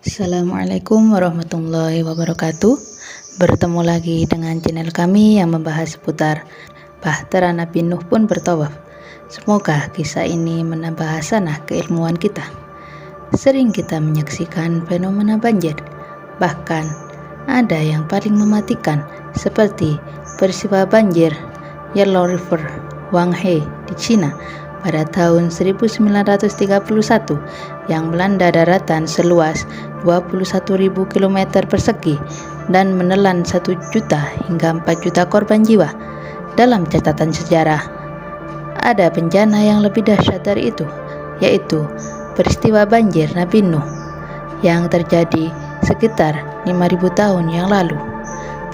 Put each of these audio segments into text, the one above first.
Assalamualaikum warahmatullahi wabarakatuh. Bertemu lagi dengan channel kami yang membahas seputar Bahtera Nabi Nuh pun bertawaf. Semoga kisah ini menambah hasanah keilmuan kita. Sering kita menyaksikan fenomena banjir, bahkan ada yang paling mematikan, seperti peristiwa banjir Yellow River Huanghe di Cina pada tahun 1931 yang melanda daratan seluas 21.000 km persegi dan menelan 1 juta hingga 4 juta korban jiwa. Dalam catatan sejarah, ada bencana yang lebih dahsyat dari itu, yaitu peristiwa banjir Nabi Nuh yang terjadi sekitar 5.000 tahun yang lalu.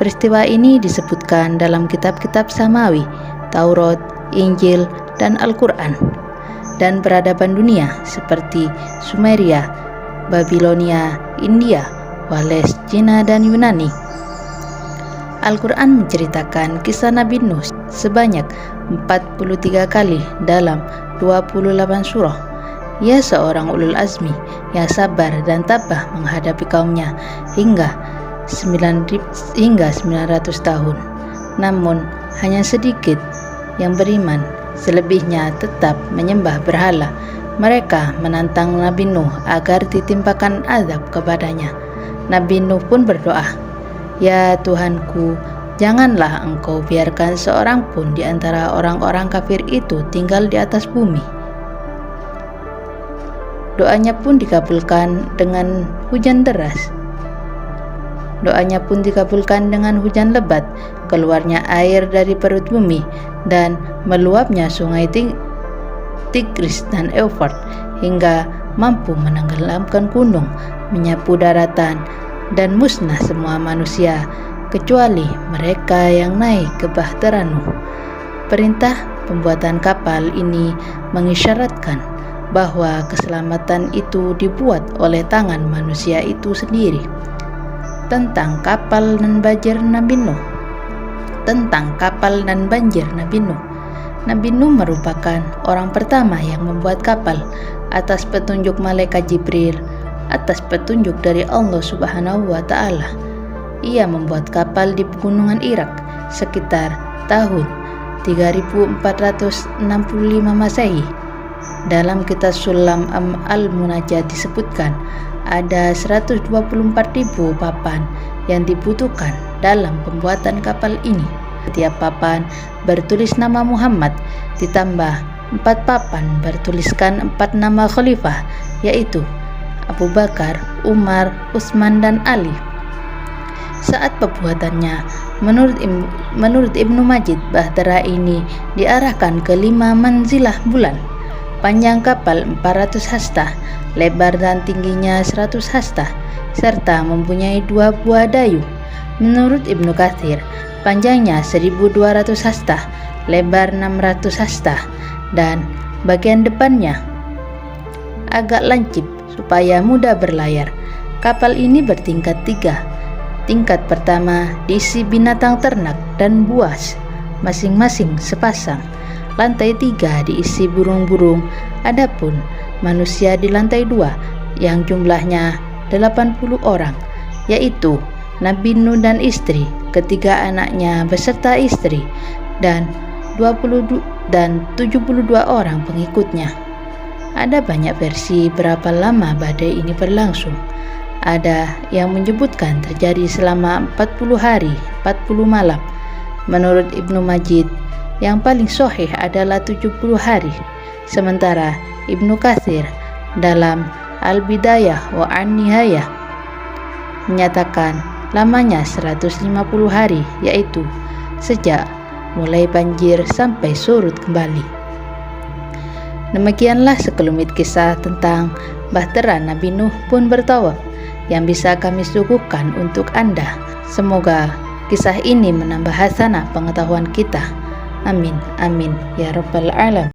Peristiwa ini disebutkan dalam kitab-kitab Samawi, Taurat, Injil, dan Al-Quran, dan peradaban dunia seperti Sumeria, Babilonia, India, Wales, Cina, dan Yunani. Al-Quran menceritakan kisah Nabi Nuh sebanyak 43 kali dalam 28 surah. Ia seorang ulul azmi yang sabar dan tabah menghadapi kaumnya hingga 900 tahun. Namun hanya sedikit yang beriman, selebihnya tetap menyembah berhala. Mereka menantang Nabi Nuh agar ditimpakan azab kepadanya. Nabi Nuh pun berdoa, "Ya Tuhanku, janganlah Engkau biarkan seorang pun di antara orang-orang kafir itu tinggal di atas bumi." Doanya pun dikabulkan dengan hujan deras. Doanya pun dikabulkan dengan hujan lebat, keluarnya air dari perut bumi, dan meluapnya sungai Tigris dan Eufrat hingga mampu menenggelamkan gunung, menyapu daratan, dan musnah semua manusia kecuali mereka yang naik ke Bahtera Nuh. Perintah pembuatan kapal ini mengisyaratkan bahwa keselamatan itu dibuat oleh tangan manusia itu sendiri. Tentang kapal dan banjir Nabi Nuh. Nabi Nuh merupakan orang pertama yang membuat kapal atas petunjuk malaikat Jibril, atas petunjuk dari Allah Subhanahu wa Ta'ala. Ia membuat kapal di pegunungan Irak sekitar tahun 3465 Masehi. Dalam kitab Sulam al-Munajat disebutkan ada 124.000 papan yang dibutuhkan dalam pembuatan kapal ini. Setiap papan bertulis nama Muhammad, ditambah 4 papan bertuliskan 4 nama khalifah, yaitu Abu Bakar, Umar, Utsman, dan Ali. Saat pembuatannya, menurut Ibnu Majid, bahtera ini diarahkan ke 5 manzilah bulan. Panjang kapal 400 hasta, lebar dan tingginya 100 hasta, serta mempunyai 2 buah dayu. Menurut Ibnu Katsir, panjangnya 1.200 hasta, lebar 600 hasta, dan bagian depannya agak lancip supaya mudah berlayar. Kapal ini bertingkat 3. Tingkat pertama diisi binatang ternak dan buas, masing-masing sepasang. Lantai 3 diisi burung-burung, adapun manusia di lantai 2 yang jumlahnya 80 orang, yaitu Nabi Nuh dan istri, ketiga anaknya beserta istri, dan 72 orang pengikutnya. Ada banyak versi berapa lama badai ini berlangsung. Ada yang menyebutkan terjadi selama 40 hari, 40 malam. Menurut Ibnu Majid, yang paling sahih adalah 70 hari. Sementara Ibnu Katsir dalam Al-Bidayah wa An-Nihayah menyatakan lamanya 150 hari, yaitu sejak mulai banjir sampai surut kembali. Demikianlah sekelumit kisah tentang Bahtera Nabi Nuh pun bertawaf yang bisa kami suguhkan untuk Anda. Semoga kisah ini menambah hasanah pengetahuan kita. Amin, amin, ya rabbal alamin.